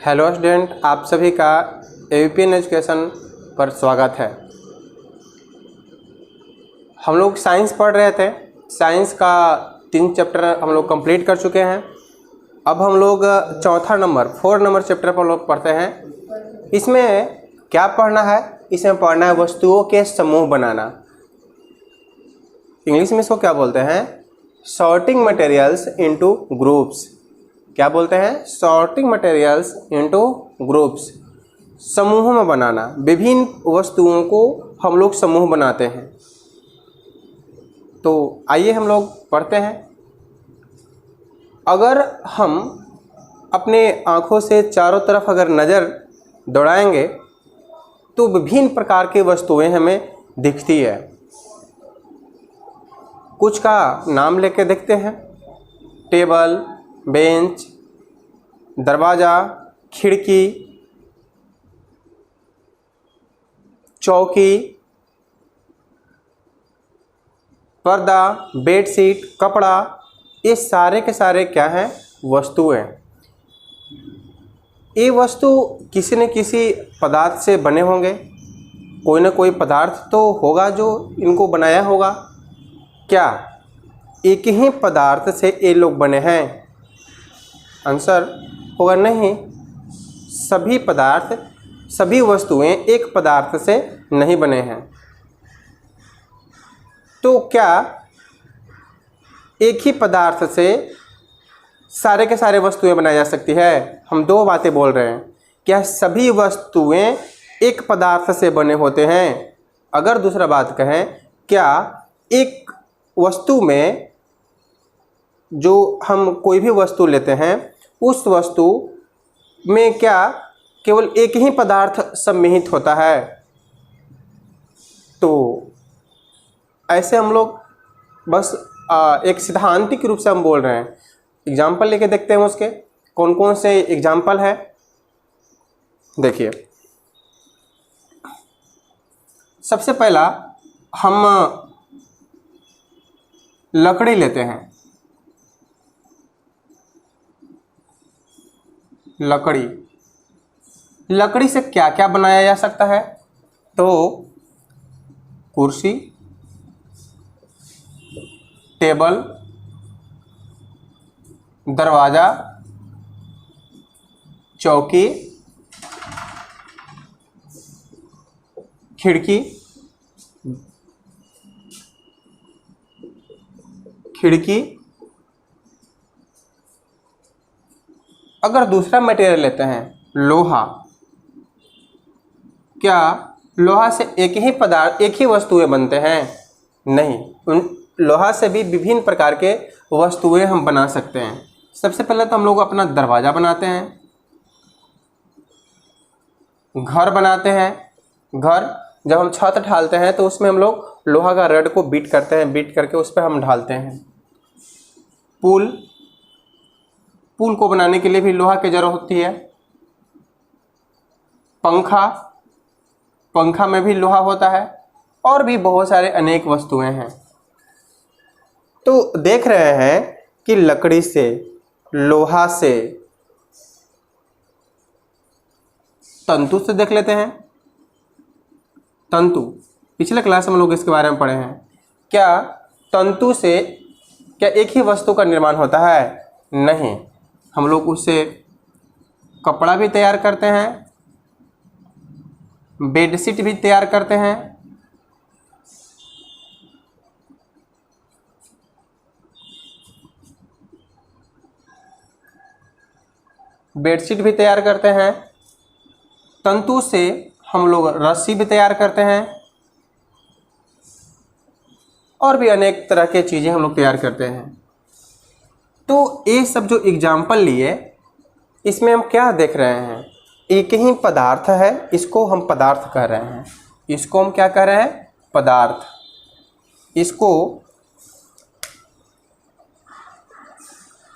Hello student, आप सभी का एवीपीएन एजुकेशन पर स्वागत है। हम लोग साइंस पढ़ रहे थे। साइंस का 3 चैप्टर हम लोग कंप्लीट कर चुके हैं। अब हम लोग चौथा नंबर 4 नंबर चैप्टर पर लोग पढ़ते हैं। इसमें क्या पढ़ना है? इसमें पढ़ना है वस्तुओं के समूह बनाना। इंग्लिश में इसको क्या बोलते हैं? Sorting materials into groups. क्या बोलते हैं? Sorting materials into groups. समूहों में बनाना। विभिन्न वस्तुओं को हम लोग समूह बनाते हैं। तो आइए हम लोग पढ़ते हैं। अगर हम अपने आँखों से चारों तरफ अगर नज़र दौड़ाएंगे तो विभिन्न प्रकार की वस्तुएं हमें दिखती है। कुछ का नाम लेके देखते हैं। टेबल, बेंच, दरवाज़ा, खिड़की, चौकी, पर्दा, बेडशीट, कपड़ा, ये सारे के सारे क्या हैं? वस्तुएं। ये वस्तु किसी न किसी पदार्थ से बने होंगे। कोई ना कोई पदार्थ तो होगा जो इनको बनाया होगा। क्या एक ही पदार्थ से ये लोग बने हैं? आंसर होगा नहीं। सभी पदार्थ, सभी वस्तुएं एक पदार्थ से नहीं बने हैं। तो क्या एक ही पदार्थ से सारे के सारे वस्तुएं बनाई जा सकती है? हम दो बातें बोल रहे हैं। क्या सभी वस्तुएं एक पदार्थ से बने होते हैं? अगर दूसरा बात कहें, क्या एक वस्तु में जो हम कोई भी वस्तु लेते हैं उस वस्तु में क्या केवल एक ही पदार्थ सम्मिलित होता है? तो ऐसे हम लोग बस एक सिद्धांतिक रूप से हम बोल रहे हैं। एग्जाम्पल लेके देखते हैं उसके कौन कौन से एग्जाम्पल है। देखिए, सबसे पहला हम लकड़ी लेते हैं। लकड़ी से क्या क्या बनाया जा सकता है? तो कुर्सी, टेबल, दरवाज़ा, चौकी, खिड़की, अगर दूसरा मटेरियल लेते हैं लोहा, क्या लोहा से एक ही पदार्थ, एक ही वस्तुएं बनते हैं? नहीं, उन लोहा से भी विभिन्न प्रकार के वस्तुएं हम बना सकते हैं। सबसे पहले तो हम लोग अपना दरवाज़ा बनाते हैं, घर बनाते हैं। घर जब हम छत ढालते हैं तो उसमें हम लोग लोहा का रड को बीट करते हैं, बीट करके उस पर हम ढालते हैं। पुल को बनाने के लिए भी लोहा की जरूरत होती है। पंखा में भी लोहा होता है, और भी बहुत सारे अनेक वस्तुएं हैं। तो देख रहे हैं कि लकड़ी से, लोहा से, तंतु से देख लेते हैं। तंतु पिछले क्लास में हम लोग इसके बारे में पढ़े हैं। क्या तंतु से क्या एक ही वस्तु का निर्माण होता है? नहीं, हम लोग उससे कपड़ा भी तैयार करते हैं, बेडशीट भी तैयार करते हैं, तंतु से हम लोग रस्सी भी तैयार करते हैं, और भी अनेक तरह के चीज़ें हम लोग तैयार करते हैं। तो ये सब जो एग्जाम्पल लिए, इसमें हम क्या देख रहे हैं? एक ही पदार्थ है, इसको हम पदार्थ कह रहे हैं। इसको हम क्या कह रहे हैं? पदार्थ। इसको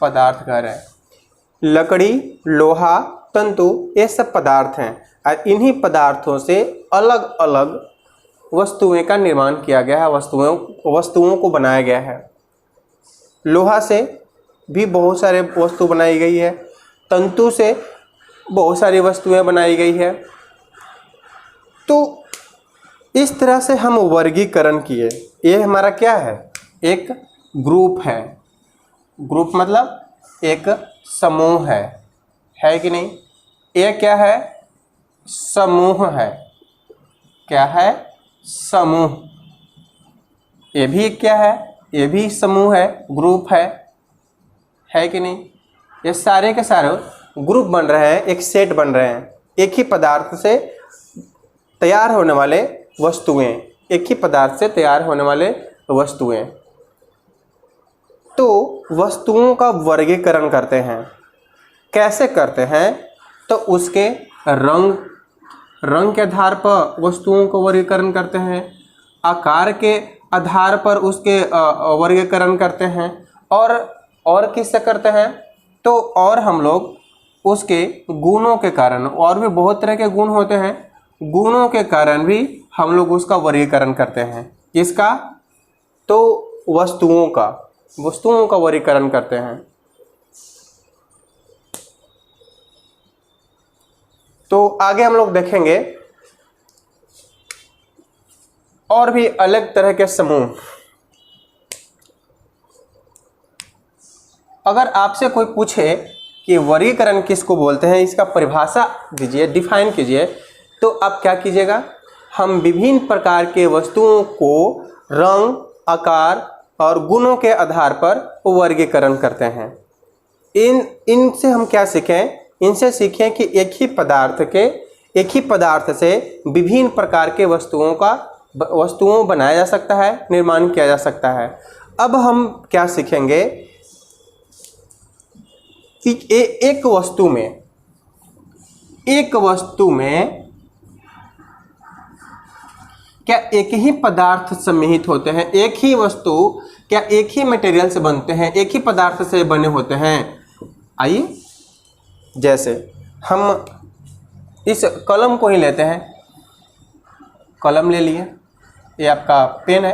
पदार्थ कह रहे हैं। लकड़ी, लोहा, तंतु, ये सब पदार्थ हैं, और इन्हीं पदार्थों से अलग अलग वस्तुएं का निर्माण किया गया है, वस्तुओं को बनाया गया है। लोहा से भी बहुत सारे वस्तु बनाई गई है। तंतु से बहुत सारी वस्तुएं बनाई गई है। तो इस तरह से हम वर्गीकरण किए। ये हमारा क्या है? एक ग्रुप है। ग्रुप मतलब एक समूह है कि नहीं? ये क्या है? समूह है। क्या है? समूह। ये भी क्या है? ये भी समूह है, ग्रुप है कि नहीं? ये सारे के सारे ग्रुप बन रहे हैं, एक सेट बन रहे हैं, एक ही पदार्थ से तैयार होने वाले वस्तुएं, एक ही पदार्थ से तैयार होने वाले वस्तुएं। तो वस्तुओं का वर्गीकरण करते हैं। कैसे करते हैं? तो उसके रंग के आधार पर वस्तुओं को वर्गीकरण करते हैं, आकार के आधार पर उसके वर्गीकरण करते हैं, और किससे करते हैं? तो और हम लोग उसके गुणों के कारण, और भी बहुत तरह के गुण होते हैं, गुणों के कारण भी हम लोग उसका वर्गीकरण करते हैं। किसका? तो वस्तुओं का वर्गीकरण करते हैं। तो आगे हम लोग देखेंगे और भी अलग तरह के समूह। अगर आपसे कोई पूछे कि वर्गीकरण किसको बोलते हैं, इसका परिभाषा दीजिए, डिफाइन कीजिए, तो आप क्या कीजिएगा? हम विभिन्न प्रकार के वस्तुओं को रंग, आकार और गुणों के आधार पर वर्गीकरण करते हैं। इनसे हम क्या सीखें? इनसे सीखें कि एक ही पदार्थ से विभिन्न प्रकार के वस्तुओं बनाया जा सकता है, निर्माण किया जा सकता है। अब हम क्या सीखेंगे कि एक वस्तु में क्या एक ही पदार्थ सम्मिलित होते हैं? एक ही वस्तु क्या एक ही मटेरियल से बनते हैं, एक ही पदार्थ से बने होते हैं? आइए, जैसे हम इस कलम को ही लेते हैं। कलम ले लिए, ये आपका पेन है।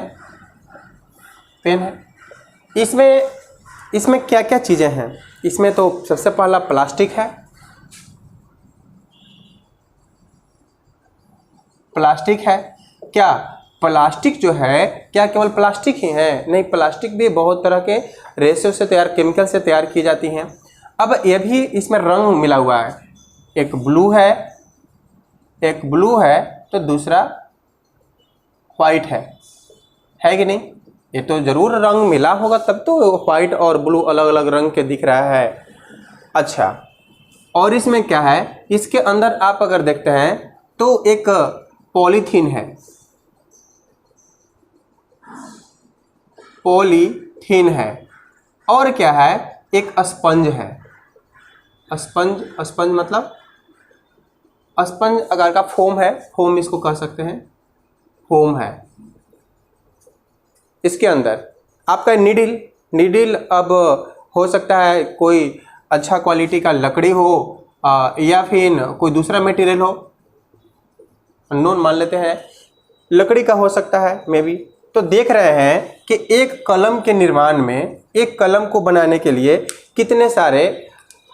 इसमें क्या क्या चीज़ें हैं? इसमें तो सबसे पहला प्लास्टिक है। क्या प्लास्टिक जो है, क्या केवल प्लास्टिक ही है? नहीं, प्लास्टिक भी बहुत तरह के रेशे से तैयार, केमिकल से तैयार की जाती हैं। अब ये भी, इसमें रंग मिला हुआ है। एक ब्लू है तो दूसरा वाइट है कि नहीं? ये तो जरूर रंग मिला होगा, तब तो वाइट और ब्लू अलग अलग रंग के दिख रहा है। अच्छा, और इसमें क्या है? इसके अंदर आप अगर देखते हैं तो एक पॉलीथीन है, और क्या है? एक स्पंज है। स्पंज मतलब स्पंज अगर का फोम है, फोम इसको कह सकते हैं, फोम है। इसके अंदर आपका नीडल अब हो सकता है कोई अच्छा क्वालिटी का लकड़ी हो, या फिर कोई दूसरा मटेरियल हो, अननोन मान लेते हैं, लकड़ी का हो सकता है मे बी। तो देख रहे हैं कि एक कलम के निर्माण में, एक कलम को बनाने के लिए कितने सारे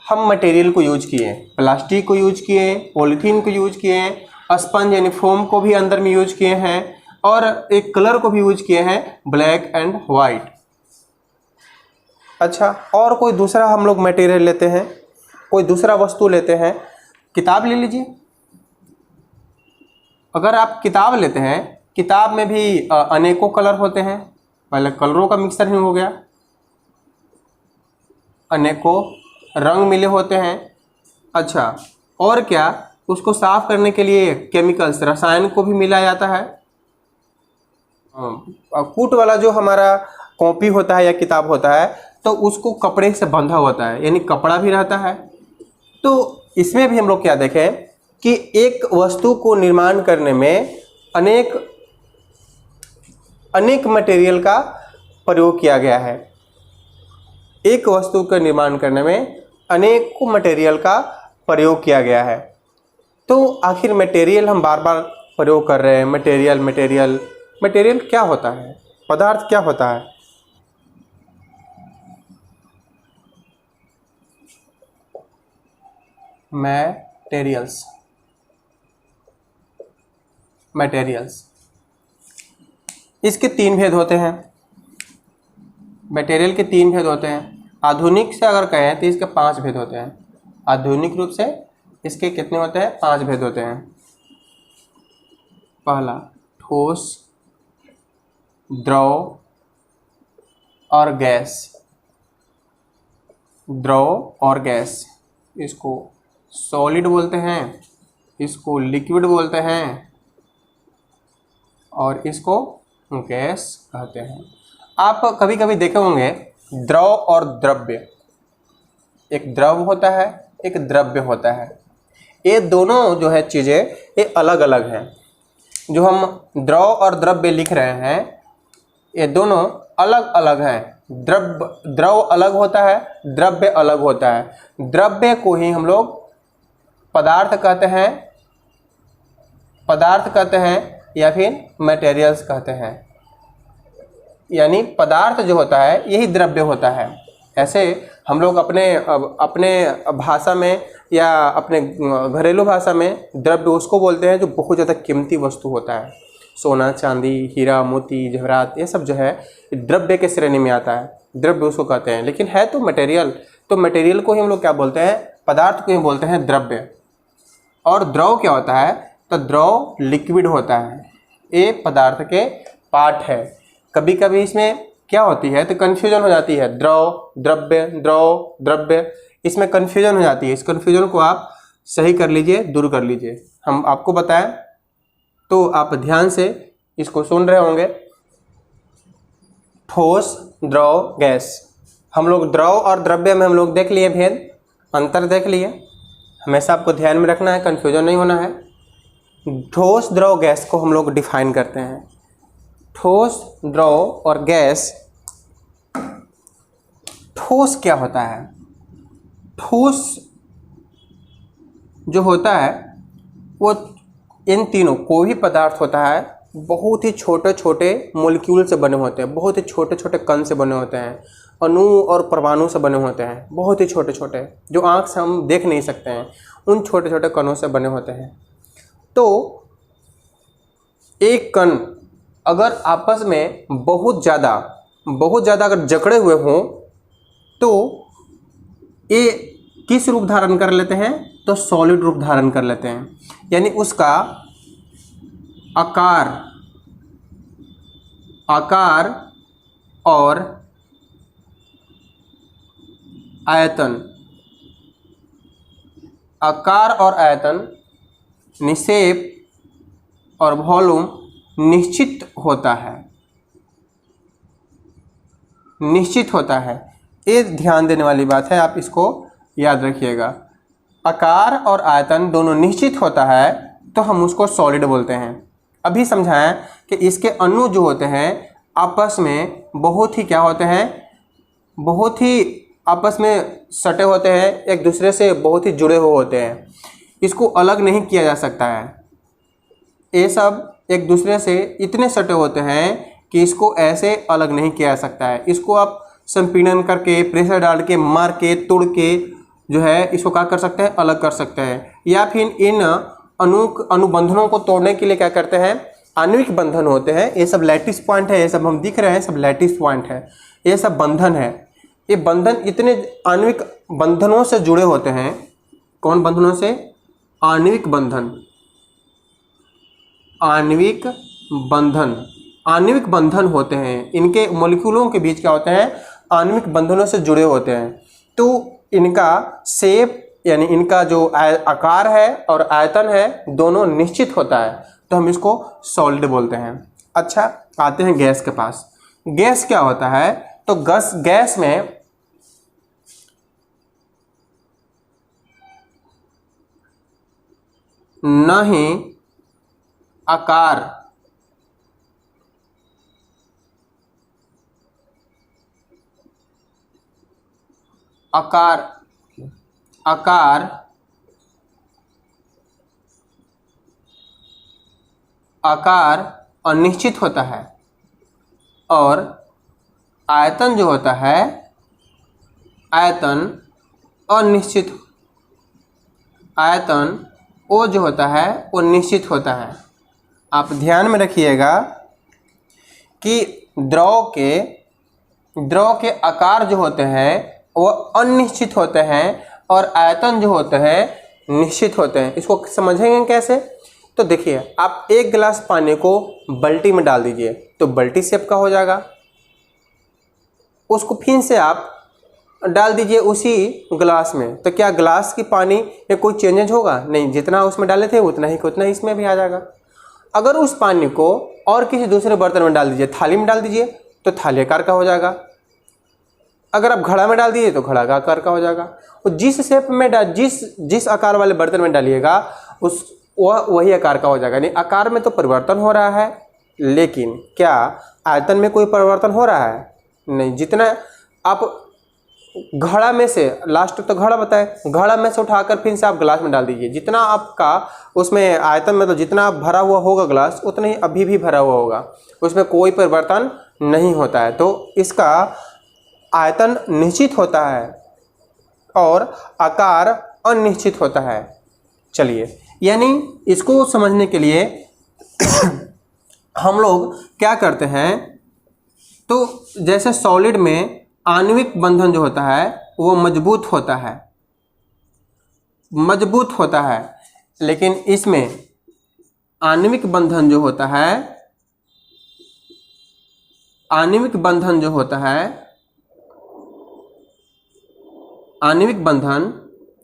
हम मटेरियल को यूज किए। प्लास्टिक को यूज किए, पॉलीथीन को यूज किए, स्पंज यानी फोम को भी अंदर में यूज किए हैं, और एक कलर को भी यूज किए हैं, ब्लैक एंड वाइट। अच्छा, और कोई दूसरा हम लोग मटेरियल लेते हैं, कोई दूसरा वस्तु लेते हैं। किताब ले लीजिए। अगर आप किताब लेते हैं, किताब में भी अनेकों कलर होते हैं। पहले कलरों का मिक्सर ही हो गया, अनेकों रंग मिले होते हैं। अच्छा, और क्या? उसको साफ करने के लिए केमिकल्स, रसायन को भी मिलाया जाता है। कूट वाला जो हमारा कॉपी होता है या किताब होता है, तो उसको कपड़े से बंधा होता है, यानी कपड़ा भी रहता है। तो इसमें भी हम लोग क्या देखें कि एक वस्तु को निर्माण करने में अनेक मटेरियल का प्रयोग किया गया है। एक वस्तु का निर्माण करने में अनेकों मटेरियल का प्रयोग किया गया है। तो आखिर मटेरियल हम बार बार प्रयोग कर रहे हैं, मटेरियल क्या होता है? पदार्थ क्या होता है? मटेरियल्स। मटेरियल्स इसके 3 भेद होते हैं। मटेरियल के 3 भेद होते हैं। आधुनिक से अगर कहें तो इसके 5 भेद होते हैं। आधुनिक रूप से इसके कितने होते हैं? 5 भेद होते हैं। पहला ठोस, द्रव और गैस। द्रव और गैस, इसको सॉलिड बोलते हैं, इसको लिक्विड बोलते हैं और इसको गैस कहते हैं। आप कभी कभी देखे होंगे द्रव और द्रव्य, एक द्रव होता है एक द्रव्य होता है। ये दोनों जो है चीज़ें ये अलग अलग हैं। जो हम द्रव और द्रव्य लिख रहे हैं ये दोनों अलग अलग हैं। द्रव अलग होता है, द्रव्य अलग होता है। द्रव्य को ही हम लोग पदार्थ कहते हैं या फिर मटेरियल्स कहते हैं। यानी पदार्थ जो होता है यही द्रव्य होता है। ऐसे हम लोग अपने भाषा में या अपने घरेलू भाषा में द्रव्य उसको बोलते हैं जो बहुत ज़्यादा कीमती वस्तु होता है। सोना, चांदी, हीरा, मोती, जवाहरात, ये सब जो है द्रव्य के श्रेणी में आता है, द्रव्य उसको कहते हैं। लेकिन है तो मटेरियल, तो मटेरियल को ही हम लोग क्या बोलते हैं? पदार्थ को ही बोलते हैं द्रव्य। और द्रव क्या होता है? तो द्रव लिक्विड होता है, ये पदार्थ के पार्ट है। कभी कभी इसमें क्या होती है तो कन्फ्यूजन हो जाती है, द्रव द्रव्य, द्रव द्रव्य, इसमें कन्फ्यूजन हो जाती है। इस कन्फ्यूजन को आप सही कर लीजिए, दूर कर लीजिए। हम आपको बताएं तो आप ध्यान से इसको सुन रहे होंगे। ठोस, द्रव, गैस। हम लोग द्रव और द्रव्य में हम लोग देख लिए भेद, अंतर देख लिए। हमेशा आपको ध्यान में रखना है, कन्फ्यूजन नहीं होना है। ठोस, द्रव, गैस को हम लोग डिफाइन करते हैं। ठोस, द्रव और गैस। ठोस क्या होता है? ठोस जो होता है वो इन तीनों, कोई भी पदार्थ होता है बहुत ही छोटे छोटे मॉलिक्यूल से बने होते हैं, बहुत ही छोटे छोटे कण से बने होते हैं, अणु और परमाणु से बने होते हैं, बहुत ही छोटे छोटे, जो आँख से हम देख नहीं सकते हैं, उन छोटे छोटे कणों से बने होते हैं। तो एक कण अगर आपस में बहुत ज़्यादा अगर जकड़े हुए हों तो ये किस रूप धारण कर लेते हैं? तो सॉलिड रूप धारण कर लेते हैं। यानी उसका आकार और आयतन, निषेप और वॉल्यूम निश्चित होता है। ये ध्यान देने वाली बात है, आप इसको याद रखिएगा। आकार और आयतन दोनों निश्चित होता है तो हम उसको सॉलिड बोलते हैं। अभी समझाएं कि इसके अणु जो होते हैं आपस में बहुत ही क्या होते हैं? बहुत ही आपस में सटे होते हैं, एक दूसरे से बहुत ही जुड़े हुए होते हैं। इसको अलग नहीं किया जा सकता है। ये सब एक दूसरे से इतने सटे होते हैं कि इसको ऐसे अलग नहीं किया जा सकता है। इसको आप संपीड़न करके, प्रेशर डाल के, मार के, तोड़ के जो है इसको क्या कर सकते हैं? अलग कर सकते हैं। या फिर इन अनुबंधनों को तोड़ने के लिए क्या करते हैं? आणविक बंधन होते हैं। ये सब लैटिस पॉइंट है, ये सब हम दिख रहे हैं, सब लैटिस पॉइंट है, ये सब बंधन है। ये बंधन इतने आणविक बंधनों से जुड़े होते हैं। कौन बंधनों से? आणविक बंधन होते हैं। इनके मॉलिक्यूलों के बीच क्या होते हैं? आणविक बंधनों से जुड़े होते हैं। तो इनका शेप यानी इनका जो आकार है और आयतन है दोनों निश्चित होता है, तो हम इसको सॉलिड बोलते हैं। अच्छा, आते हैं गैस के पास। गैस क्या होता है? तो गैस में न ही आकार अनिश्चित होता है और आयतन जो होता है आयतन अनिश्चित आयतन ओ जो होता है वो निश्चित होता है। आप ध्यान में रखिएगा कि द्रव के आकार जो होते हैं वो अनिश्चित होते हैं और आयतन जो होते हैं निश्चित होते हैं। इसको समझेंगे कैसे? तो देखिए, आप एक गिलास पानी को बाल्टी में डाल दीजिए तो बाल्टी शेप का हो जाएगा। उसको फिर से आप डाल दीजिए उसी गिलास में, तो क्या गिलास की पानी में कोई चेंजेज होगा? नहीं, जितना उसमें डाले थे उतना ही इसमें भी आ जाएगा। अगर उस पानी को और किसी दूसरे बर्तन में डाल दीजिए, थाली में डाल दीजिए तो थाली आकार का हो जाएगा। अगर आप घड़ा में डाल दीजिए तो घड़ा का आकार का हो जाएगा। और जिस शेप में जिस आकार वाले बर्तन में डालिएगा वही आकार का हो जाएगा। नहीं, आकार में तो परिवर्तन हो रहा है, लेकिन क्या आयतन में कोई परिवर्तन हो रहा है? नहीं। जितना आप घड़ा में से, लास्ट तो घड़ा बताए, घड़ा में से उठाकर फिर से आप गिलास में डाल दीजिए, जितना आपका उसमें आयतन मतलब जितना भरा हुआ होगा गिलास उतना ही अभी भी भरा हुआ होगा, उसमें कोई परिवर्तन नहीं होता है। तो इसका आयतन निश्चित होता है और आकार अनिश्चित होता है। चलिए, यानी इसको समझने के लिए हम लोग क्या करते हैं, तो जैसे सॉलिड में आणविक बंधन जो होता है वो मजबूत होता है, लेकिन इसमें आणविक बंधन जो होता है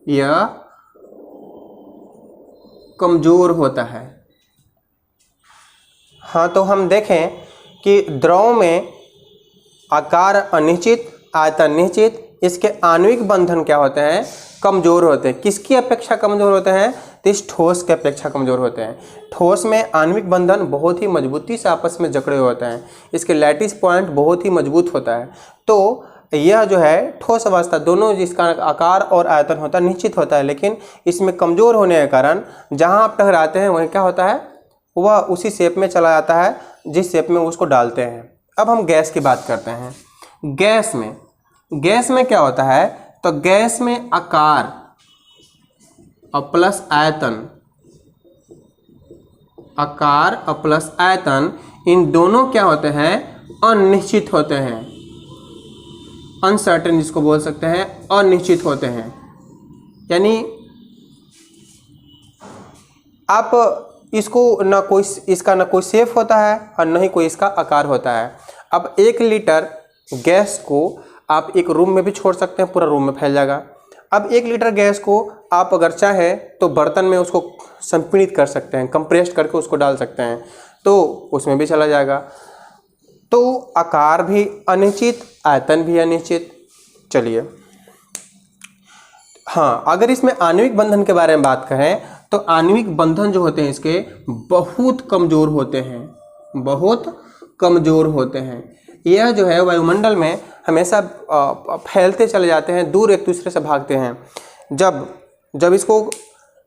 यह कमजोर होता है। हाँ, तो हम देखें कि द्रव में आकार अनिश्चित, आयतन निश्चित, इसके आणविक बंधन क्या होते हैं? कमजोर होते हैं। किसकी अपेक्षा कमजोर होते हैं? तो इस ठोस की अपेक्षा कमजोर होते हैं। ठोस में आणविक बंधन बहुत ही मजबूती से आपस में जकड़े होते हैं, इसके लैटिस पॉइंट बहुत ही मजबूत होता है। तो यह जो है ठोस अवस्था, दोनों जिसका आकार और आयतन होता है निश्चित होता है, लेकिन इसमें कमजोर होने के कारण जहाँ आप टकराते हैं वहीं क्या होता है, वह उसी शेप में चला जाता है जिस शेप में उसको डालते हैं। अब हम गैस की बात करते हैं। गैस में क्या होता है? तो गैस में आकार और प्लस आयतन, इन दोनों क्या होते हैं? अनिश्चित होते हैं। अनसर्टेन जिसको बोल सकते हैं, अनिश्चित होते हैं। यानी आप इसका ना कोई शेप होता है और न ही कोई इसका आकार होता है। अब 1 लीटर गैस को आप एक रूम में भी छोड़ सकते हैं, पूरा रूम में फैल जाएगा। अब 1 लीटर गैस को आप अगर चाहें तो बर्तन में उसको संपीड़ित कर सकते हैं, कंप्रेस्ड करके उसको डाल सकते हैं, तो उसमें भी चला जाएगा। तो आकार भी अनिश्चित, आयतन भी अनिश्चित। चलिए, हाँ, अगर इसमें आणविक बंधन के बारे में बात करें तो आणविक बंधन जो होते हैं इसके बहुत कमज़ोर होते हैं। यह जो है वायुमंडल में हमेशा फैलते चले जाते हैं, दूर एक दूसरे से भागते हैं।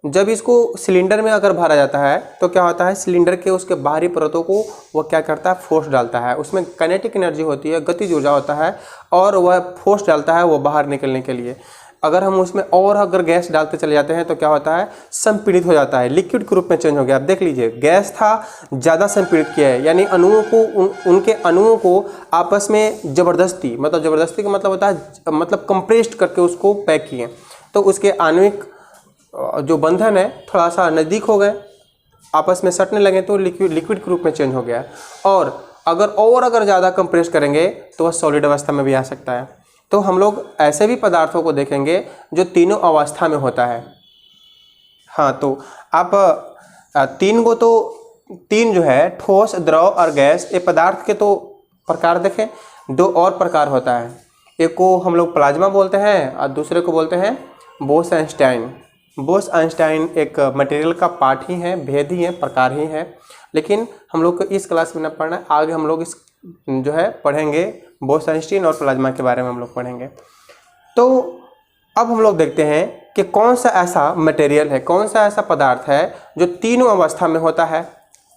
जब इसको सिलेंडर में अगर भरा जाता है तो क्या होता है, सिलेंडर के उसके बाहरी परतों को वह क्या करता है, फोर्स डालता है। उसमें काइनेटिक एनर्जी होती है, गतिज ऊर्जा होता है, और वह फोर्स डालता है वो बाहर निकलने के लिए। अगर हम उसमें और अगर गैस डालते चले जाते हैं तो क्या होता है, संपीड़ित हो जाता है, लिक्विड के रूप में चेंज हो गया। आप देख लीजिए, गैस था, ज़्यादा संपीड़ित किया है, यानी उनके अणुओं को आपस में ज़बरदस्ती का मतलब होता है मतलब कंप्रेस्ड करके उसको पैक किए, तो उसके आणविक जो बंधन है थोड़ा सा नज़दीक हो गए, आपस में सटने लगे तो लिक्विड के रूप में चेंज हो गया। और अगर ज़्यादा कंप्रेस करेंगे तो वह सॉलिड अवस्था में भी आ सकता है। तो हम लोग ऐसे भी पदार्थों को देखेंगे जो तीनों अवस्था में होता है। हाँ, तो आप तीन जो है ठोस, द्रव और गैस, ये पदार्थ के तो प्रकार देखें। 2 और प्रकार होता है, एक को हम लोग प्लाज्मा बोलते हैं और दूसरे को बोलते हैं बोस-आइंस्टाइन। बोस-आइंस्टाइन एक मटेरियल का पार्ट ही है, भेद ही है, प्रकार ही है, लेकिन हम लोग को इस क्लास में न पढ़ना है। आगे हम लोग इस जो है पढ़ेंगे बोस-आइंस्टाइन और प्लाज्मा के बारे में हम लोग पढ़ेंगे। तो अब हम लोग देखते हैं कि कौन सा ऐसा मटेरियल है, कौन सा ऐसा पदार्थ है जो तीनों अवस्था में होता है।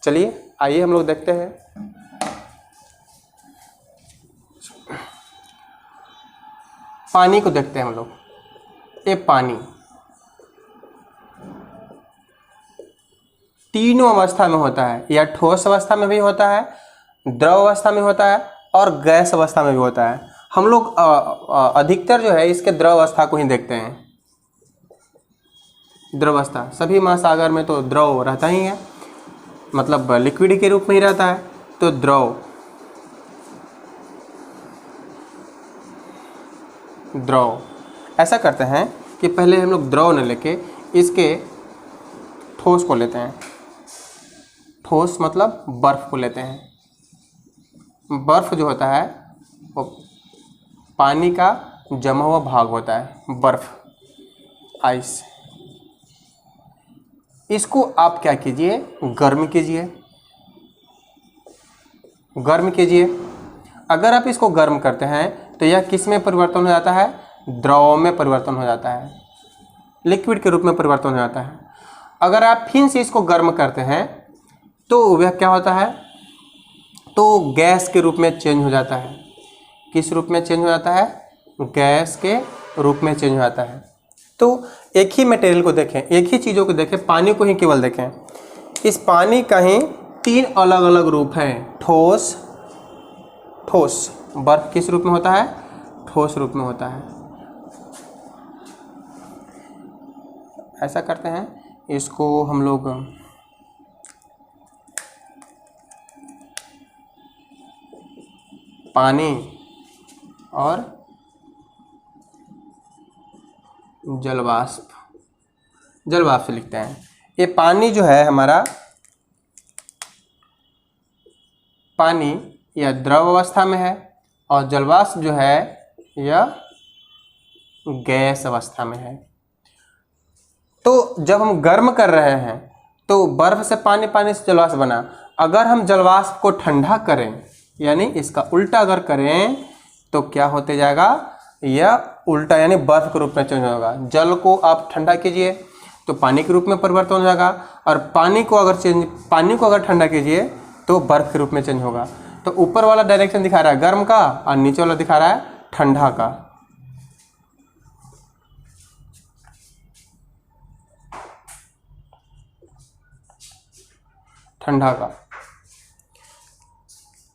चलिए, आइए हम लोग देखते हैं। पानी को देखते हैं हम लोग। ये पानी तीनों अवस्था में होता है, या ठोस अवस्था में भी होता है, द्रव अवस्था में होता है और गैस अवस्था में भी होता है। हम लोग अधिकतर जो है इसके द्रव अवस्था को ही देखते हैं। द्रव अवस्था, सभी महासागर में तो द्रव रहता ही है, मतलब लिक्विड के रूप में ही रहता है। तो द्रव ऐसा करते हैं कि पहले हम लोग द्रव न लेके इसके ठोस को लेते हैं। ठोस मतलब बर्फ को लेते हैं। बर्फ जो होता है वो पानी का जमा हुआ भाग होता है, बर्फ, आइस। इसको आप क्या कीजिए, गर्म कीजिए। गर्म कीजिए। अगर आप इसको गर्म करते हैं तो यह किस में परिवर्तन हो जाता है, द्रव में परिवर्तन हो जाता है, लिक्विड के रूप में परिवर्तन हो जाता है। अगर आप फिर से इसको गर्म करते हैं तो वह क्या होता है, तो गैस के रूप में चेंज हो जाता है। किस रूप में चेंज हो जाता है, गैस के रूप में चेंज हो जाता है। तो एक ही मटेरियल को देखें, एक ही चीज़ों को देखें, पानी को ही केवल देखें। इस पानी का ही 3 अलग अलग रूप हैं। ठोस, बर्फ किस रूप में होता है, ठोस रूप में होता है। ऐसा करते हैं, इसको हम लोग पानी और जलवाष्प से लिखते हैं। ये पानी जो है हमारा, पानी यह द्रव अवस्था में है और जलवाष्प जो है यह गैस अवस्था में है। तो जब हम गर्म कर रहे हैं तो बर्फ से पानी, पानी से जलवाष्प बना। अगर हम जलवाष्प को ठंडा करें, यानी इसका उल्टा अगर करें तो क्या होते जाएगा, यह उल्टा यानी बर्फ के रूप में चेंज होगा। जल को आप ठंडा कीजिए तो पानी के रूप में परिवर्तन हो जाएगा, और पानी को अगर ठंडा कीजिए तो बर्फ के रूप में चेंज होगा। तो ऊपर वाला डायरेक्शन दिखा रहा है गर्म का और नीचे वाला दिखा रहा है ठंडा का।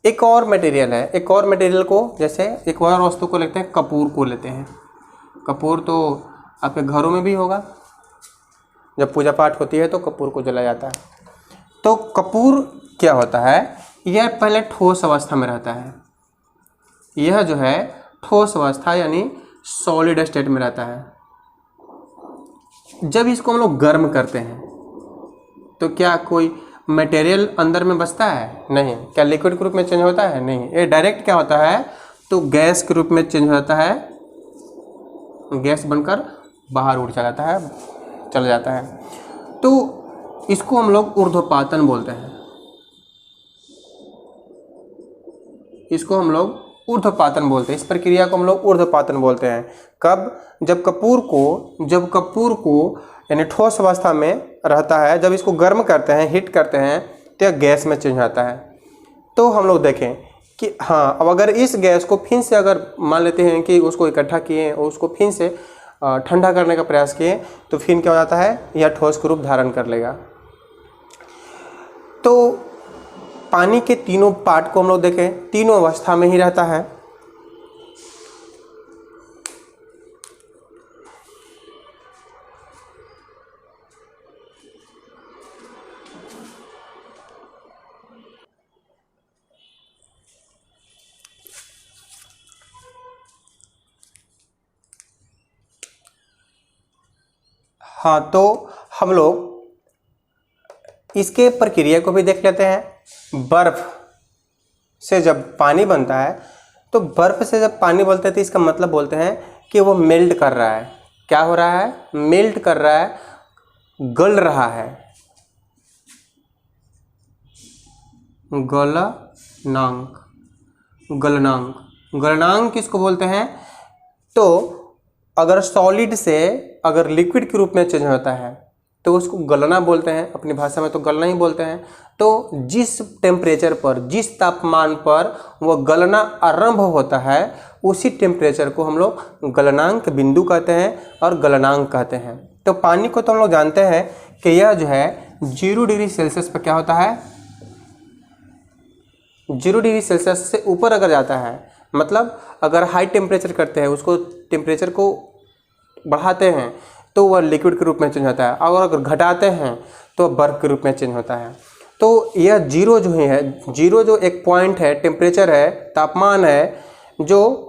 एक और मटेरियल है, एक और मटेरियल को, जैसे एक और वस्तु को लेते हैं, कपूर को लेते हैं। कपूर तो आपके घरों में भी होगा, जब पूजा पाठ होती है तो कपूर को जलाया जाता है। तो कपूर क्या होता है, यह पहले ठोस अवस्था में रहता है। यह जो है ठोस अवस्था यानी सॉलिड स्टेट में रहता है। जब इसको हम लोग गर्म करते हैं तो क्या कोई मटेरियल अंदर में बचता है, नहीं। क्या लिक्विड के रूप में चेंज होता है, नहीं। ये डायरेक्ट क्या होता है, तो गैस के रूप में चेंज हो जाता है। गैस बनकर बाहर उड़ चला जाता है। तो इसको हम लोग ऊर्ध्वपातन बोलते हैं। इस प्रक्रिया को हम लोग ऊर्ध्वपातन बोलते हैं। कब, जब कपूर को यानी ठोस अवस्था में रहता है, जब इसको गर्म करते हैं, हीट करते हैं, तो यह गैस में चेंज आता है। तो हम लोग देखें कि हाँ, अब अगर इस गैस को फिर से अगर मान लेते हैं कि उसको इकट्ठा किए और उसको फिर से ठंडा करने का प्रयास किए, तो फिर क्या हो जाता है, यह ठोस का रूप धारण कर लेगा। तो पानी के तीनों पार्ट को हम लोग देखें, तीनों अवस्था में ही रहता है। हाँ, तो हम लोग इसके प्रक्रिया को भी देख लेते हैं। बर्फ से जब पानी बनता है, तो बर्फ से जब पानी बनता है तो इसका मतलब बोलते हैं कि वो मेल्ट कर रहा है। क्या हो रहा है, मेल्ट कर रहा है, गल रहा है। गलनांक किसको बोलते हैं, तो अगर सॉलिड से अगर लिक्विड के रूप में चेंज होता है तो उसको गलना बोलते हैं, अपनी भाषा में तो गलना ही बोलते हैं। तो जिस टेम्परेचर पर, जिस तापमान पर वह गलना आरंभ होता है, उसी टेम्परेचर को हम लोग गलनांक बिंदु कहते हैं और गलनांक कहते हैं। तो पानी को तो हम लोग जानते हैं कि यह जो है 0 डिग्री सेल्सियस पर क्या होता है, 0 डिग्री सेल्सियस से ऊपर अगर जाता है, मतलब अगर हाई टेम्परेचर करते हैं, उसको टेम्परेचर को बढ़ाते हैं तो वह लिक्विड के रूप में चेंज होता है, और अगर घटाते हैं तो बर्फ के रूप में चेंज होता है। तो यह जीरो जो है, जीरो जो एक पॉइंट है, टेम्परेचर है, तापमान है, जो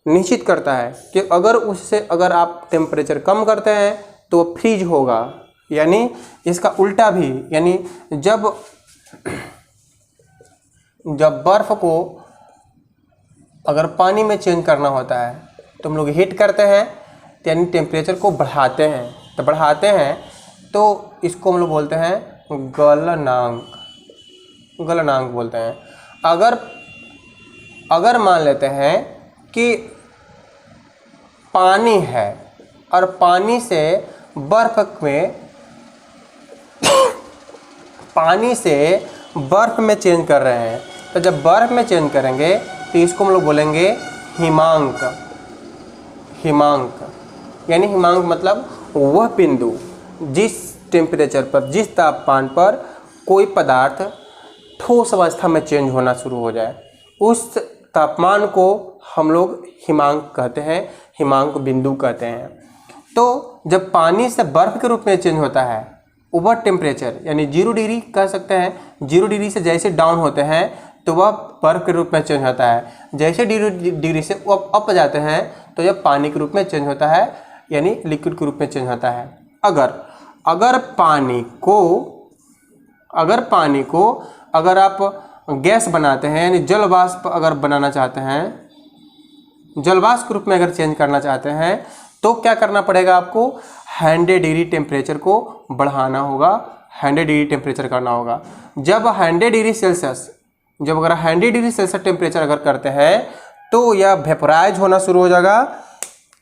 निश्चित करता है कि अगर उससे अगर आप टेम्परेचर कम करते हैं तो फ्रीज होगा। यानी इसका उल्टा भी, यानी जब बर्फ़ को अगर पानी में चेंज करना होता है तो हम लोग हीट करते हैं, यानी टेम्परेचर को बढ़ाते हैं। तो बढ़ाते हैं तो इसको हम लोग बोलते हैं गलनांक, गलनांक बोलते हैं। अगर मान लेते हैं कि पानी है और पानी से बर्फ में चेंज कर रहे हैं, तो जब बर्फ में चेंज करेंगे तो इसको हम लोग बोलेंगे हिमांक। यानी हिमांक मतलब वह बिंदु जिस टेम्परेचर पर, जिस तापमान पर कोई पदार्थ ठोस अवस्था में चेंज होना शुरू हो जाए, उस तापमान को हम लोग हिमांक कहते हैं, हिमांक बिंदु कहते हैं। तो जब पानी से बर्फ के रूप में चेंज होता है, ओवर टेम्परेचर यानी 0 डिग्री कह सकते हैं, 0 डिग्री से जैसे डाउन होते हैं तो वह बर्फ के रूप में चेंज होता है। जैसे 0 डिग्री से अप जाते हैं तो यह पानी के रूप में चेंज होता है, यानी लिक्विड के रूप में चेंज होता है। अगर पानी को अगर आप गैस बनाते हैं, यानी जल वाष्प अगर बनाना चाहते हैं, जल वाष्प के रूप में अगर चेंज करना चाहते हैं, तो क्या करना पड़ेगा आपको, 100 डिग्री टेम्परेचर को बढ़ाना होगा, 100 डिग्री टेम्परेचर करना होगा। जब 100 डिग्री सेल्सियस टेम्परेचर अगर करते हैं तो यह वेपोराइज होना शुरू हो जाएगा।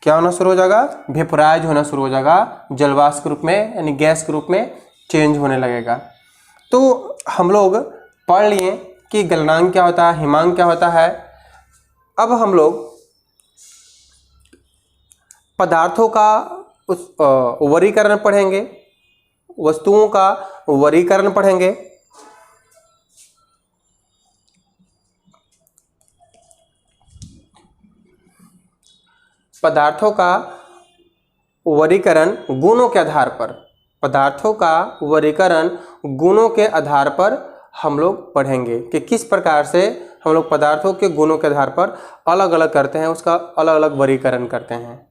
क्या होना शुरू हो जाएगा, वेपोराइज होना शुरू हो जाएगा, जलवाष्प के रूप में यानी गैस के रूप में चेंज होने लगेगा। तो हम लोग पढ़ लिए कि गलनांक क्या होता है, हिमांक क्या होता है। अब हम लोग पदार्थों का वर्गीकरण पढ़ेंगे, वस्तुओं का वर्गीकरण पढ़ेंगे। पदार्थों का वर्गीकरण गुणों के आधार पर, पदार्थों का वर्गीकरण गुणों के आधार पर हम लोग पढ़ेंगे कि किस प्रकार से हम लोग पदार्थों के गुणों के आधार पर अलग अलग करते हैं, उसका अलग अलग वर्गीकरण करते हैं।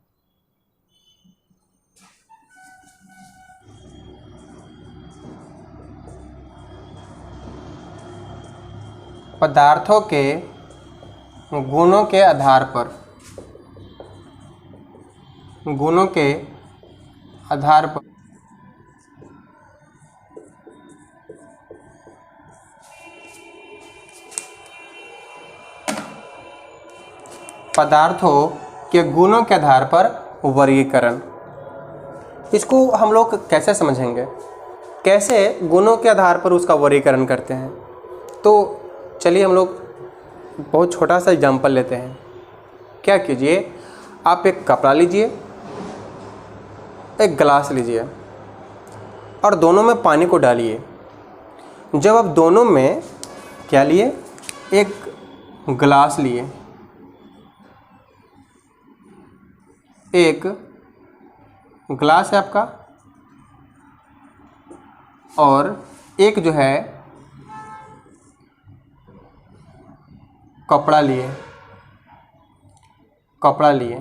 पदार्थों के गुणों के आधार पर, गुणों के आधार पर पदार्थों के गुणों के आधार पर वर्गीकरण। इसको हम लोग कैसे समझेंगे, कैसे गुणों के आधार पर उसका वर्गीकरण करते हैं। तो चलिए हम लोग बहुत छोटा सा एग्जाम्पल लेते हैं। क्या कीजिए, आप एक कपड़ा लीजिए, एक गिलास लीजिए और दोनों में पानी को डालिए। जब आप दोनों में क्या लिए, एक गिलास लिए, एक गिलास है आपका, और एक जो है कपड़ा लिए।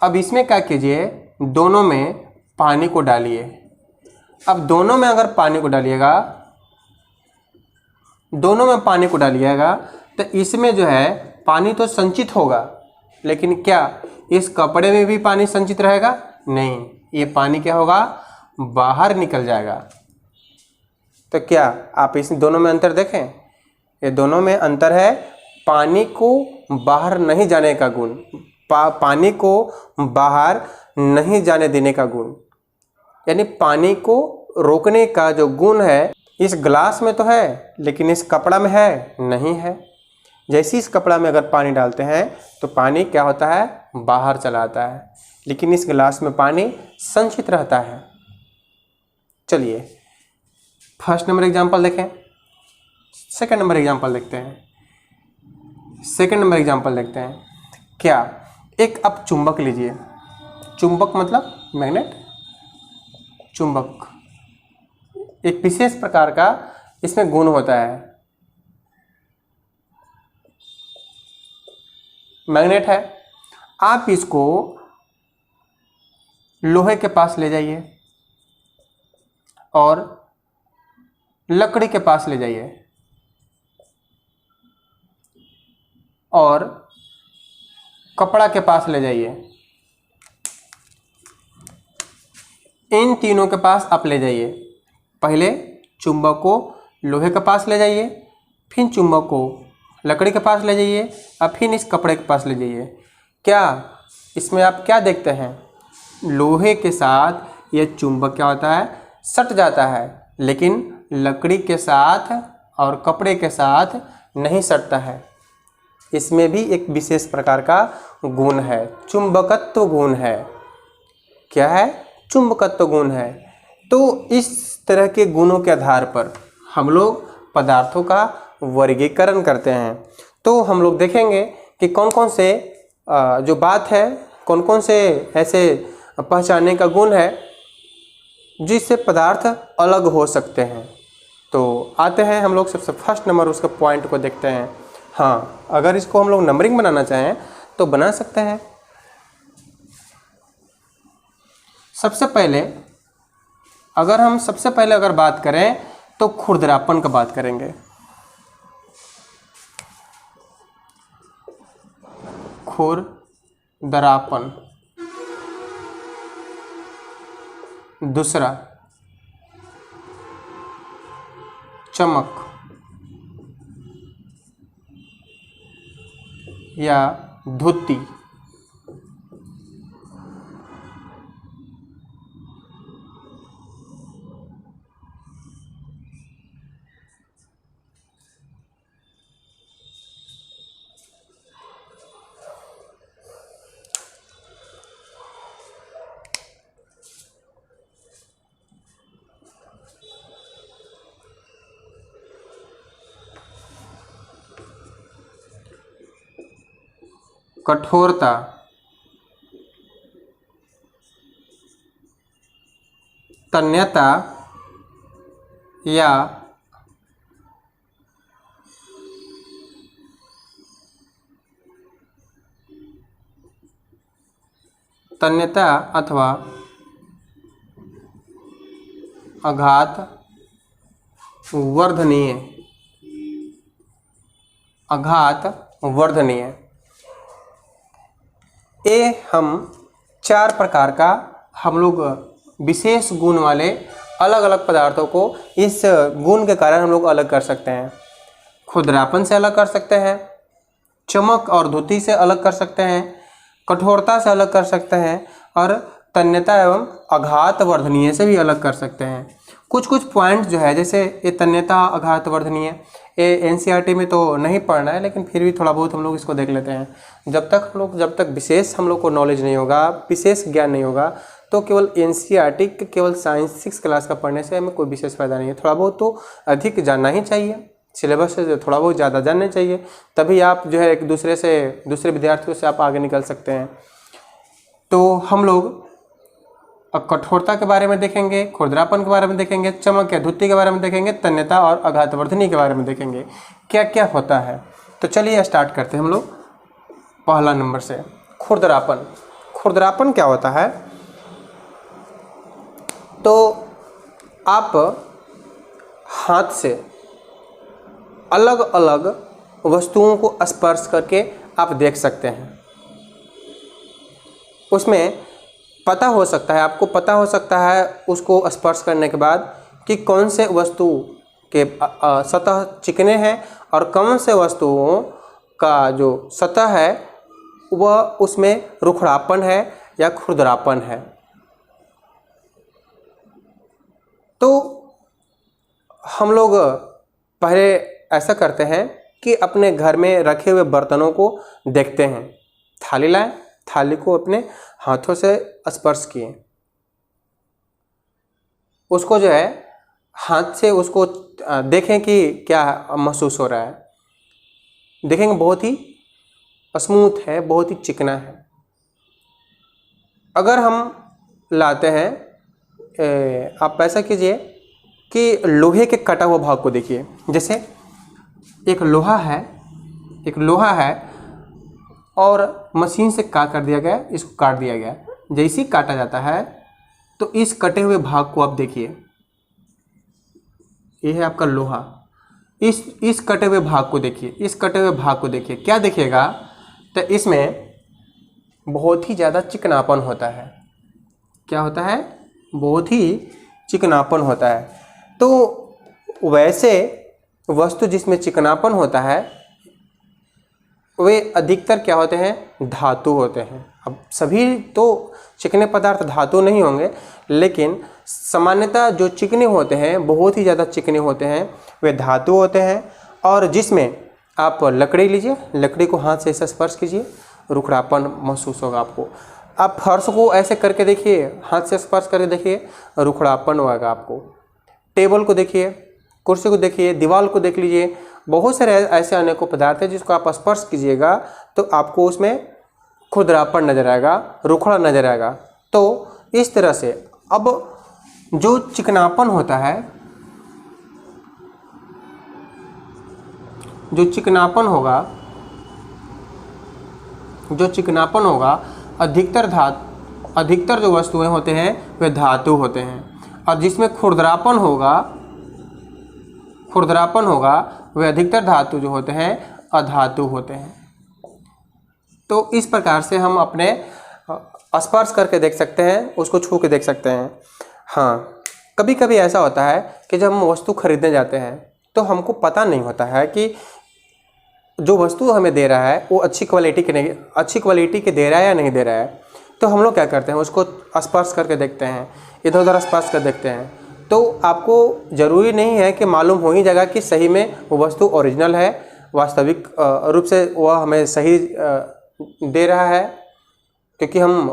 अब इसमें क्या कीजिए, दोनों में पानी को डालिए। अब दोनों में अगर पानी को डालिएगा, दोनों में पानी को डालिएगा तो इसमें जो है पानी तो संचित होगा, लेकिन क्या इस कपड़े में भी पानी संचित रहेगा? नहीं, ये पानी क्या होगा, बाहर निकल जाएगा। तो क्या आप इस दोनों में अंतर देखें, ये दोनों में अंतर है पानी को बाहर नहीं जाने का गुण, पानी को बाहर नहीं जाने देने का गुण, यानी पानी को रोकने का जो गुण है इस गिलास में तो है, लेकिन इस कपड़ा में है नहीं है। जैसे इस कपड़ा में अगर पानी डालते हैं तो पानी क्या होता है, बाहर चला आता है, लेकिन इस गिलास में पानी संचित रहता है। चलिए फर्स्ट नंबर एग्जांपल देखें, सेकंड नंबर एग्जांपल देखते हैं। सेकंड नंबर एग्जांपल देखते हैं। क्या एक आप चुंबक लीजिए, चुंबक मतलब मैग्नेट, चुंबक एक विशेष प्रकार का इसमें गुण होता है। मैग्नेट है, आप इसको लोहे के पास ले जाइए और लकड़ी के पास ले जाइए और कपड़ा के पास ले जाइए, इन तीनों के पास आप ले जाइए। पहले चुंबक को लोहे के पास ले जाइए, फिर चुंबक को लकड़ी के पास ले जाइए और फिर इस कपड़े के पास ले जाइए। क्या इसमें आप क्या देखते हैं, लोहे के साथ यह चुंबक क्या होता है, सट जाता है, लेकिन लकड़ी के साथ और कपड़े के साथ नहीं सटता है। इसमें भी एक विशेष प्रकार का गुण है, चुंबकत्व गुण है। क्या है, चुंबकत्व गुण है। तो इस तरह के गुणों के आधार पर हम लोग पदार्थों का वर्गीकरण करते हैं। तो हम लोग देखेंगे कि कौन कौन से जो बात है, कौन कौन से ऐसे पहचानने का गुण है जिससे पदार्थ अलग हो सकते हैं। तो आते हैं हम लोग सबसे फर्स्ट नंबर उसका पॉइंट को देखते हैं। हाँ, अगर इसको हम लोग नंबरिंग बनाना चाहें तो बना सकते हैं। सबसे पहले अगर बात करें तो खुरदरापन का बात करेंगे। खुरदरापन। दूसरा चमक या धुत्ती। कठोरता, तन्यता या तन्यता अथवा आघात वर्धनीय। आघात वर्धनीय, ये हम 4 प्रकार का हम लोग विशेष गुण वाले अलग अलग पदार्थों को इस गुण के कारण हम लोग अलग कर सकते हैं। खुरदरापन से अलग कर सकते हैं, चमक और धुत्ती से अलग कर सकते हैं, कठोरता से अलग कर सकते हैं और तन्यता एवं आघात वर्धनीय से भी अलग कर सकते हैं। कुछ पॉइंट जो है, जैसे ये तन्यता आघात वर्धनीय, ये एनसीईआरटी में तो नहीं पढ़ना है, लेकिन फिर भी थोड़ा बहुत हम लोग इसको देख लेते हैं। जब तक विशेष हम लोग को नॉलेज नहीं होगा, विशेष ज्ञान नहीं होगा, तो केवल एनसीईआरटी के केवल साइंस 6 क्लास का पढ़ने से हमें कोई विशेष फायदा नहीं है। थोड़ा बहुत तो अधिक जानना ही चाहिए, सिलेबस से थोड़ा बहुत ज़्यादा जानना चाहिए, तभी आप जो है एक दूसरे विद्यार्थियों से आप आगे निकल सकते हैं। तो हम लोग अब कठोरता के बारे में देखेंगे, खुरदरापन के बारे में देखेंगे, चमक या धुत्ती के बारे में देखेंगे, तन्यता और आघातवर्धनी के बारे में देखेंगे क्या क्या होता है। तो चलिए स्टार्ट करते हैं हम लोग पहला नंबर से, खुरदरापन। खुरदरापन क्या होता है, तो आप हाथ से अलग अलग वस्तुओं को स्पर्श करके आप देख सकते हैं। उसमें आपको पता हो सकता है उसको स्पर्श करने के बाद कि कौन से वस्तु के सतह चिकने हैं और कौन से वस्तुओं का जो सतह है वह उसमें रुखड़ापन है या खुरदरापन है। तो हम लोग पहले ऐसा करते हैं कि अपने घर में रखे हुए बर्तनों को देखते हैं। थाली लाएं, थाली को अपने हाथों से स्पर्श किए, उसको जो है हाथ से उसको देखें कि क्या महसूस हो रहा है। देखेंगे बहुत ही स्मूथ है, बहुत ही चिकना है। अगर हम लाते हैं, आप ऐसा कीजिए कि लोहे के कटा हुआ भाग को देखिए। जैसे एक लोहा है, एक लोहा है और मशीन से क्या कर दिया गया, इसको काट दिया गया। जैसे ही काटा जाता है तो इस कटे हुए भाग को आप देखिए, ये है आपका लोहा। इस कटे हुए भाग को देखिए, इस कटे हुए भाग को देखिए, क्या देखिएगा तो इसमें बहुत ही ज़्यादा चिकनापन होता है। क्या होता है? बहुत ही चिकनापन होता है। तो वैसे वस्तु जिसमें चिकनापन होता है वे अधिकतर क्या होते हैं? धातु होते हैं। अब सभी तो चिकने पदार्थ धातु नहीं होंगे, लेकिन सामान्यतः जो चिकने होते हैं, बहुत ही ज़्यादा चिकने होते हैं, वे धातु होते हैं। और जिसमें आप लकड़ी लीजिए, लकड़ी को हाथ से ऐसा स्पर्श कीजिए, रुखड़ापन महसूस होगा आपको। आप फर्श को ऐसे करके देखिए, हाथ से स्पर्श करके देखिए, रुखड़ापन होगा आपको। टेबल को देखिए, कुर्सी को देखिए, दीवार को देख लीजिए। बहुत सारे ऐसे अनेकों पदार्थ हैं जिसको आप स्पर्श कीजिएगा तो आपको उसमें खुरदरापन नजर आएगा, रुखड़ा नजर आएगा। तो इस तरह से अब जो चिकनापन होता है, जो चिकनापन होगा अधिकतर जो वस्तुएं होते हैं वे धातु होते हैं। और जिसमें खुरदरापन होगा वे अधिकतर धातु जो होते हैं अधातु होते हैं। तो इस प्रकार से हम अपने स्पर्श करके देख सकते हैं, उसको छू के देख सकते हैं। हाँ, कभी कभी ऐसा होता है कि जब हम वस्तु खरीदने जाते हैं तो हमको पता नहीं होता है कि जो वस्तु हमें दे रहा है वो अच्छी क्वालिटी के दे रहा है या नहीं दे रहा है। तो हम लोग क्या करते हैं, उसको स्पर्श करके देखते हैं, इधर उधर स्पर्श कर देखते हैं। तो आपको ज़रूरी नहीं है कि मालूम हो ही जाएगा कि सही में वो वस्तु ओरिजिनल है, वास्तविक रूप से वह हमें सही दे रहा है, क्योंकि हम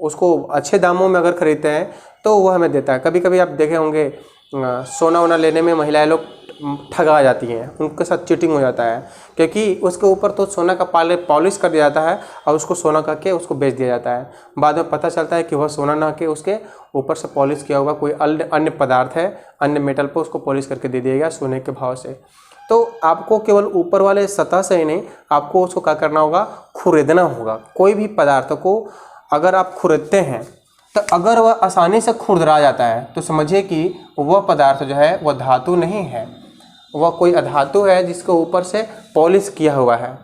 उसको अच्छे दामों में अगर ख़रीदते हैं तो वह हमें देता है। कभी कभी आप देखे होंगे सोना वोना लेने में महिलाएं लोग ठगा जाती हैं, उनके साथ चीटिंग हो जाता है, क्योंकि उसके ऊपर तो सोना का पॉलिश कर दिया जाता है और उसको सोना करके उसको बेच दिया जाता है। बाद में पता चलता है कि वह सोना ना के उसके ऊपर से पॉलिश किया होगा कोई अन्य पदार्थ है, अन्य मेटल पर उसको पॉलिश करके दे दिया गया सोने के भाव से। तो आपको केवल ऊपर वाले सतह से ही नहीं, आपको उसको क्या करना होगा, खुरीदना होगा। कोई भी पदार्थ को अगर आप खुरीदते हैं तो अगर वह आसानी से खुरदरा जाता है तो समझिए कि वह पदार्थ जो है वह धातु नहीं है, वह कोई अधातु है जिसके ऊपर से पॉलिश किया हुआ है।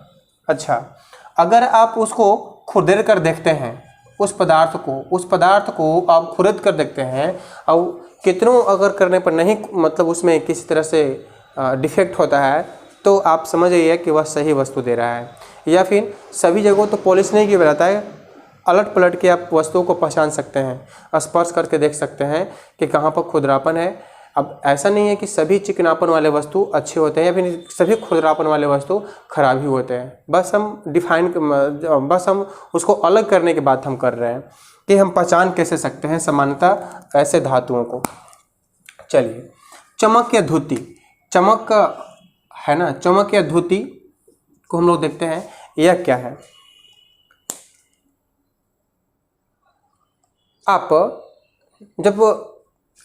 अच्छा, अगर आप उसको खुरद कर देखते हैं, उस पदार्थ को आप खुरद कर देखते हैं और कितनों अगर करने पर नहीं, मतलब उसमें किसी तरह से डिफेक्ट होता है, तो आप समझ जाइए कि वह सही वस्तु दे रहा है। या फिर सभी जगहों तो पॉलिश नहीं किया जाता है, अलट पलट के आप वस्तुओं को पहचान सकते हैं, स्पर्श करके देख सकते हैं कि कहाँ पर खुरदरापन है। अब ऐसा नहीं है कि सभी चिकनापन वाले वस्तु अच्छे होते हैं या फिर सभी खुरदरापन वाले वस्तु खराब ही होते हैं। बस हम उसको अलग करने की बात हम कर रहे हैं कि हम पहचान कैसे सकते हैं सामान्यतः ऐसे धातुओं को। चलिए, चमक या धुती, चमक है ना, चमक या धुती को हम लोग देखते हैं, यह क्या है। आप जब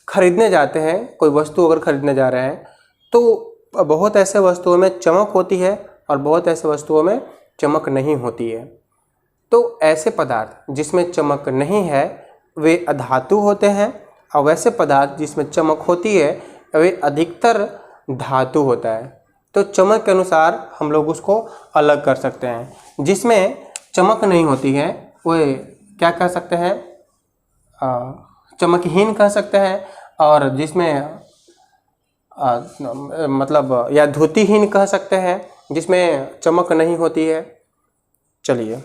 खरीदने जाते हैं, कोई वस्तु अगर खरीदने जा रहे हैं, तो बहुत ऐसे वस्तुओं में चमक होती है और बहुत ऐसे वस्तुओं में चमक नहीं होती है। तो ऐसे पदार्थ जिसमें चमक नहीं है वे अधातु होते हैं, और वैसे पदार्थ जिसमें चमक होती है वे अधिकतर धातु होता है। तो चमक के अनुसार हम लोग उसको अलग कर सकते हैं। जिसमें चमक नहीं होती है वे क्या कह सकते हैं, चमकहीन कह सकते हैं, और जिसमें मतलब या धुतिहीन कह सकते हैं जिसमें चमक नहीं होती है। चलिए,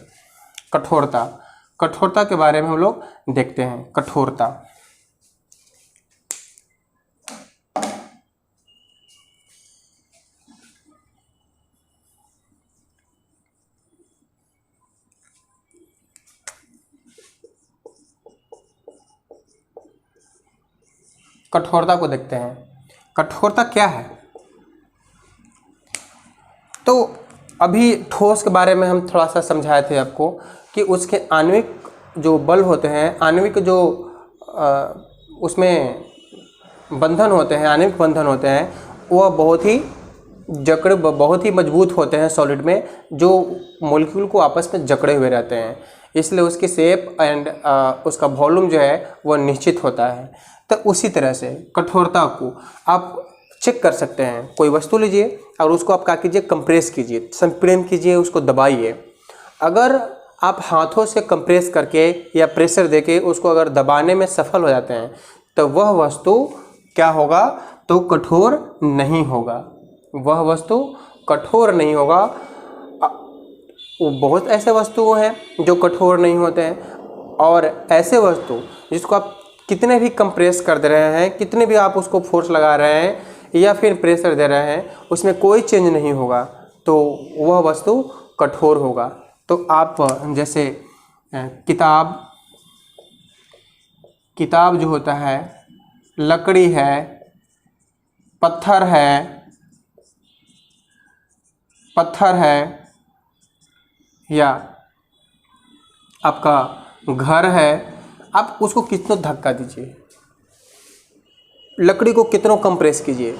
कठोरता के बारे में हम लोग देखते हैं। कठोरता को देखते हैं। कठोरता क्या है? तो अभी ठोस के बारे में हम थोड़ा सा समझाए थे आपको कि उसके आणविक जो बल होते हैं, आणविक जो उसमें बंधन होते हैं, आणविक बंधन होते हैं, वह बहुत ही मजबूत होते हैं सॉलिड में, जो मॉलिक्यूल को आपस में जकड़े हुए रहते हैं, इसलिए उसकी शेप एंड उसका वॉल्यूम जो है वह निश्चित होता है। तो उसी तरह से कठोरता को आप चेक कर सकते हैं। कोई वस्तु लीजिए और उसको आप क्या कीजिए, कंप्रेस कीजिए, संपीड़न कीजिए, उसको दबाइए। अगर आप हाथों से कंप्रेस करके या प्रेशर देके उसको अगर दबाने में सफल हो जाते हैं तो वह वस्तु क्या होगा, तो कठोर नहीं होगा, वह वस्तु कठोर नहीं होगा। बहुत ऐसे वस्तुएं हैं जो कठोर नहीं होते हैं, और ऐसे वस्तु जिसको आप कितने भी कंप्रेस कर दे रहे हैं, कितने भी आप उसको फोर्स लगा रहे हैं या फिर प्रेशर दे रहे हैं, उसमें कोई चेंज नहीं होगा, तो वह वस्तु कठोर होगा। तो आप जैसे किताब जो होता है, लकड़ी है, पत्थर है या आपका घर है, आप उसको कितना धक्का दीजिए, लकड़ी को कितना कंप्रेस कीजिए,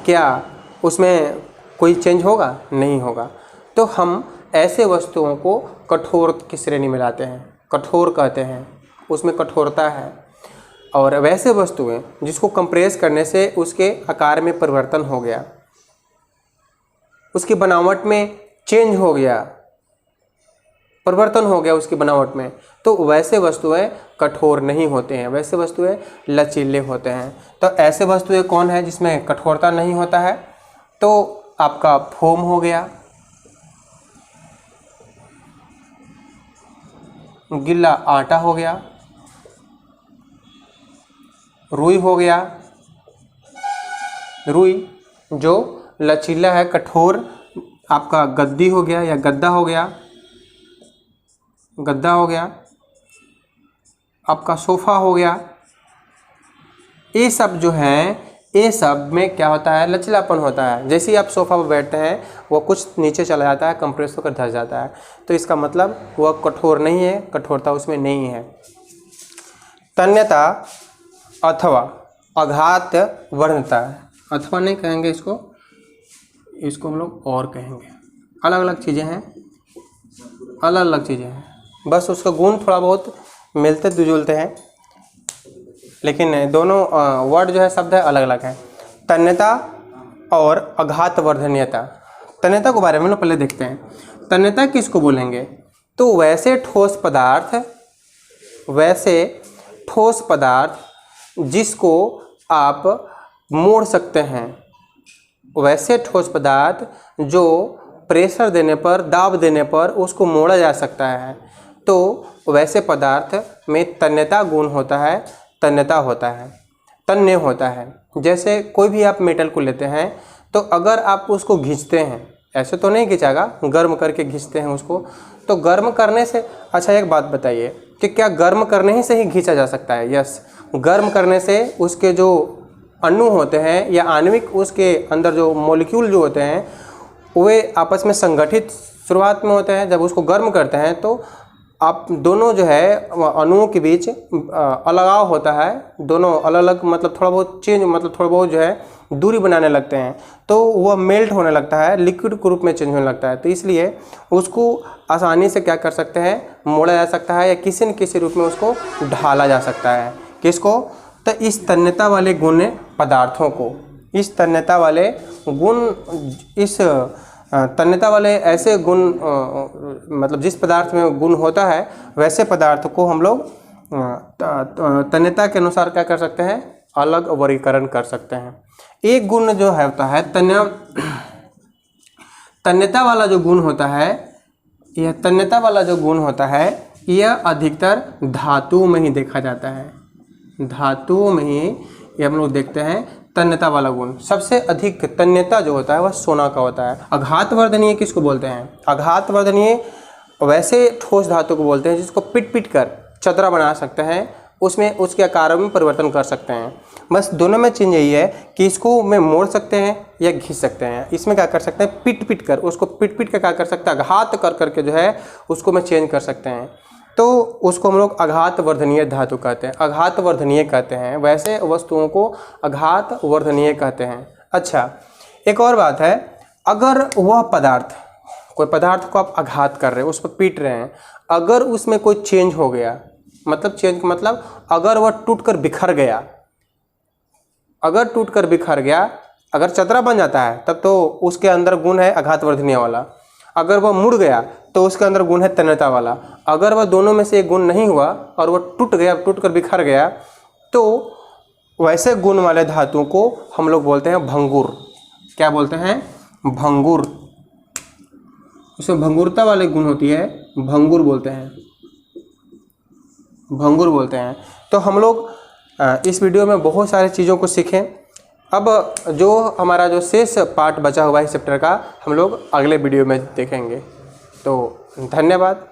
क्या उसमें कोई चेंज होगा? नहीं होगा। तो हम ऐसे वस्तुओं को कठोर की श्रेणी में लाते हैं, कठोर कहते हैं, उसमें कठोरता है। और वैसे वस्तुएं जिसको कंप्रेस करने से उसके आकार में परिवर्तन हो गया, उसकी बनावट में चेंज हो गया, परिवर्तन हो गया उसकी बनावट में, तो वैसे वस्तुएं कठोर नहीं होते हैं, वैसे वस्तुएं लचीले होते हैं। तो ऐसे वस्तुएं कौन है जिसमें कठोरता नहीं होता है? तो आपका फोम हो गया, गीला आटा हो गया, रुई हो गया, रुई जो लचीला है, कठोर, आपका गद्दी हो गया या गद्दा हो गया, आपका सोफ़ा हो गया। ये सब जो है, ये सब में क्या होता है, लचीलापन होता है। जैसे ही आप सोफ़ा पर बैठते हैं वो कुछ नीचे चला जाता है, कंप्रेस होकर धस जाता है, तो इसका मतलब वह कठोर नहीं है, कठोरता उसमें नहीं है। तन्यता अथवा आघात वर्णता, अथवा नहीं कहेंगे इसको हम लोग और कहेंगे, अलग अलग चीज़ें हैं, बस उसका गुण थोड़ा बहुत मिलते जुलते हैं, लेकिन दोनों वर्ड जो है, शब्द है, अलग अलग है। तन्यता और आघात वर्धनीयता। तन्यता के बारे में लोग पहले देखते हैं। तन्यता किसको बोलेंगे? तो वैसे ठोस पदार्थ जिसको आप मोड़ सकते हैं, वैसे ठोस पदार्थ जो प्रेशर देने पर, दाब देने पर उसको मोड़ा जा सकता है, तो वैसे पदार्थ में तन्यता गुण होता है, तन्यता होता है, तन्य होता है। जैसे कोई भी आप मेटल को लेते हैं, तो अगर आप उसको खींचते हैं, ऐसे तो नहीं खींचागा, गर्म करके खींचते हैं उसको, तो गर्म करने से, अच्छा एक बात बताइए कि क्या गर्म करने ही से ही खींचा जा सकता है? यस, गर्म करने से उसके जो अणु होते हैं या आणविक उसके अंदर जो मॉलिक्यूल जो होते हैं वे आपस में संगठित शुरुआत में होते हैं। जब उसको गर्म करते हैं तो आप दोनों जो है अणुओं के बीच अलगाव होता है, दोनों अलग अलग, मतलब थोड़ा बहुत चेंज, मतलब थोड़ा बहुत जो है दूरी बनाने लगते हैं, तो वह मेल्ट होने लगता है, लिक्विड के रूप में चेंज होने लगता है। तो इसलिए उसको आसानी से क्या कर सकते हैं, मोड़ा जा सकता है या किसी न किसी रूप में उसको ढाला जा सकता है। किसको? तो इस तन्यता वाले गुण पदार्थों को, इस तन्यता वाले गुण, इस तन्यता वाले ऐसे गुण, मतलब जिस पदार्थ में गुण होता है वैसे पदार्थ को हम लोग तन्यता के अनुसार क्या कर सकते हैं, अलग वर्गीकरण कर सकते हैं। एक गुण जो है होता है तन्यता वाला जो गुण होता है, यह तन्यता वाला जो गुण होता है यह अधिकतर धातुओं में ही देखा जाता है, धातुओं में ही ये हम लोग देखते हैं तन्यता वाला गुण। सबसे अधिक तन्यता जो होता है वह सोना का होता है। आघात वर्धनीय किसको बोलते हैं? आघात वर्धनीय वैसे ठोस धातु को बोलते हैं जिसको पिट कर चदरा बना सकते हैं, उसमें उसके आकार में परिवर्तन कर सकते हैं। बस दोनों में चेंज यही है कि इसको में मोड़ सकते हैं या घिस सकते हैं। इसमें क्या कर सकते हैं, पिट कर उसको पिट कर क्या कर सकते हैं, आघात कर करके जो है उसको में चेंज कर सकते हैं। तो उसको हम लोग आघात वर्धनीय धातु कहते हैं, आघात वर्धनीय कहते हैं। वैसे वस्तुओं को आघात वर्धनीय कहते हैं। अच्छा, एक और बात है, अगर वह पदार्थ, कोई पदार्थ को आप आघात कर रहे हैं, उस पर पीट रहे हैं, अगर उसमें कोई चेंज हो गया, मतलब चेंज का मतलब अगर वह टूटकर बिखर गया, अगर टूटकर बिखर गया, अगर चतरा बन जाता है तब तो उसके अंदर गुण है आघात वर्धनीय वाला। अगर वह मुड़ गया तो उसके अंदर गुण है तन्यता वाला। अगर वह दोनों में से एक गुण नहीं हुआ और वह टूट गया, टूटकर बिखर गया, तो वैसे गुण वाले धातुओं को हम लोग बोलते हैं भंगुर। क्या बोलते हैं, भंगुर। उसमें भंगुरता वाले गुण होती है, भंगुर बोलते हैं, भंगुर बोलते हैं। तो हम लोग इस वीडियो में बहुत सारी चीज़ों को सीखें। अब जो हमारा जो शेष पार्ट बचा हुआ है इस चैप्टर का, हम लोग अगले वीडियो में देखेंगे। तो धन्यवाद।